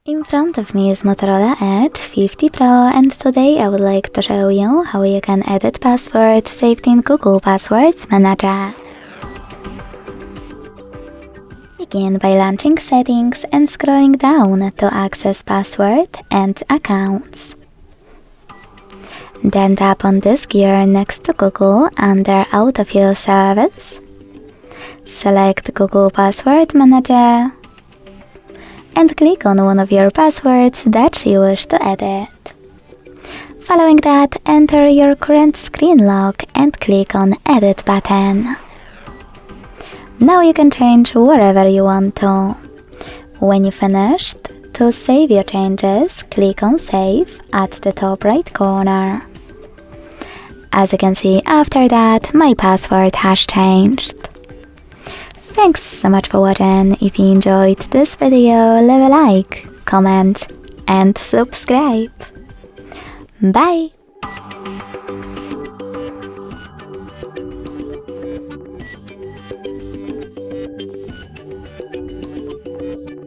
In front of me is Motorola Edge 50 Pro, and today I would like to show you how you can edit password saved in Google Passwords Manager. Begin by launching Settings and scrolling down to access Password and Accounts. Then tap on this gear next to Google under Autofill service. Select Google Password Manager and click on one of your passwords that you wish to edit. Following that, enter your current screen lock and click on Edit button. Now you can change wherever you want to. When you finished, to save your changes, click on Save at the top right corner. As you can see, after that, my password has changed. Thanks so much for watching. If you enjoyed this video, leave a like, comment and subscribe. Bye!